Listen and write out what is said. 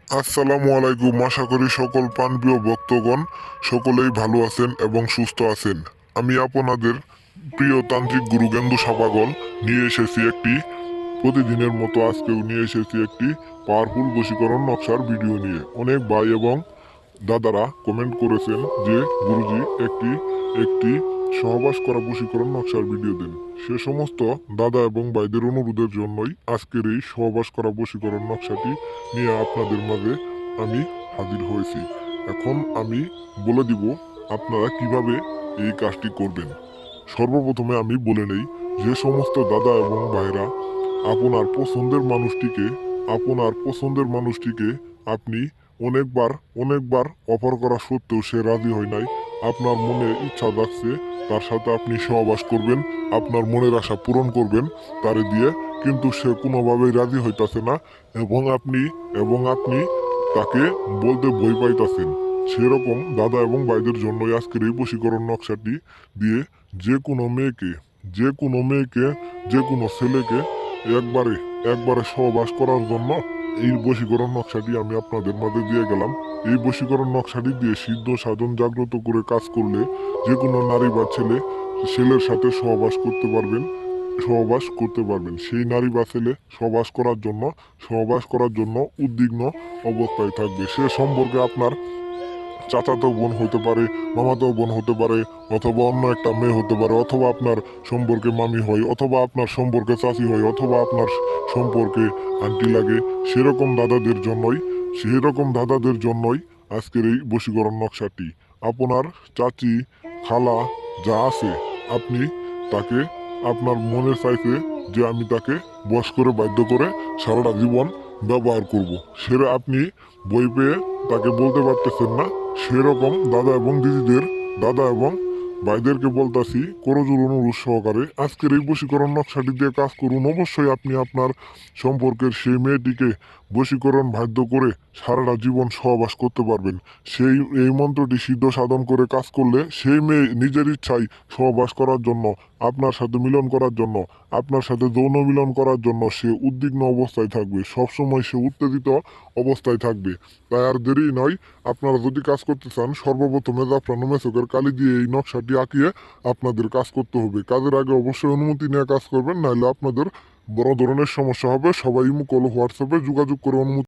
আসসালামু আলাইকুম। আশা করি সকল প্রাণপ্রিয় ভক্তগণ সকলেই ভালো আছেন এবং সুস্থ আছেন। আমি আপনাদের প্রিয় তান্ত্রিক গুরু গেন্দু সাপাগল নিয়ে এসেছি একটি প্রতিদিনের মতো আজকেও নিয়ে এসেছি একটি পাওয়ারফুল বশীকরণ নকশার ভিডিও নিয়ে। অনেক ভাই এবং দাদারা কমেন্ট করেছেন যে গুরুজি একটি একটি সহবাস করা বশীকরণ নকশার ভিডিও দিন। সে সমস্ত দাদা এবং ভাইদের অনুরোধের জন্যই আজকের এই সহবাস করা বশীকরণ নকশাটি নিয়ে আপনাদের মাঝে আমি হাজির হয়েছি। এখন আমি বলে দিব আপনারা কিভাবে এই কাজটি করবেন। সর্বপ্রথমে আমি বলে নেই, যে সমস্ত দাদা এবং ভাইরা আপনার পছন্দের মানুষটিকে আপনি অনেকবার অনেকবার অফার করা সত্ত্বেও সে রাজি হয় নাই, আপনার মনে ইচ্ছা জাগছে তার সাথে আপনি সহবাস করবেন, আপনার মনের আশা পূরণ করবেন তারে দিয়ে, কিন্তু সে কোনোভাবেই রাজি হইতাছে না এবং আপনি তাকে বলতে ভয় পাইতাছেন। সেরকম দাদা এবং ভাইদের জন্যই আজকের এই বশীকরণ নকশাটি দিয়ে যে কোনো মেয়েকে যে কোনো মেয়েকে যে কোনো ছেলেকে একবারে একবারে সহবাস করার জন্য এই বশীকরণ নকশাটি আমি আপনাদের মাঝে দিয়ে গেলাম। এই বশীকরণ নকশাটি দিয়ে সিদ্ধ সাধন জাগ্রত করে কাজ করলে যে কোনো নারী বা ছেলের সাথে সহবাস করতে পারবেন। সেই নারী বা ছেলে সহবাস করার জন্য উদ্বিগ্ন অবস্থায় থাকবে। সে সম্পর্কে আপনার চাচাতো বোন হতে পারে, মামাতো বোন হতে পারে, অথবা অন্য একটা মেয়ে হতে পারে, অথবা আপনার সম্পর্কে মামি হয়, অথবা আপনার সম্পর্কে চাচি হয়, অথবা আপনার সম্পর্কে আন্টি লাগে। সেরকম দাদাদের জন্যই আজকের এই বশীকরণ নকশাটি। আপনার চাচি, খালা যা আছে, আপনি তাকে আপনার মনে চাইতে যে আমি তাকে বশ করে বাধ্য করে সারাটা জীবন ব্যবহার করব, সেটা আপনি বই পেয়ে তাকে বলতে পারতেছেন না। সেরকম দাদা এবং ভাইদেরকে বলতাছি করজোর অনুরোধ সহকারে আজকের এই বশীকরণ নকশাটি দিয়ে কাজ করুন। অবশ্যই আপনি আপনার সম্পর্কের সেই মেয়েটিকে বশীকরণ বাধ্য করে সারাটা জীবন সহবাস করতে পারবেন। এই মন্ত্রটি সিদ্ধ সাধন করে কাজ করলে সেই মেয়ে নিজের ইচ্ছায় সহবাস করার জন্য, আপনার সাথে মিলন করার জন্য, আপনার সাথে যৌন মিলন করার জন্য সে উদ্বিগ্ন অবস্থায় থাকবে, সবসময় সে উত্তেজিত অবস্থায় থাকবে। তাই আর দেরি নয়, আপনারা যদি কাজ করতে চান সর্বপ্রথমে জাফরান মেসকের কালি দিয়ে এই নকশাটি আঁকিয়ে আপনাদের কাজ করতে হবে। কাজের আগে অবশ্যই অনুমতি নিয়ে কাজ করবেন, নাহলে আপনাদের বড় ধরনের সমস্যা হবে। সবাই ইমো কল হোয়াটসঅ্যাপে যোগাযোগ করে অনুমতি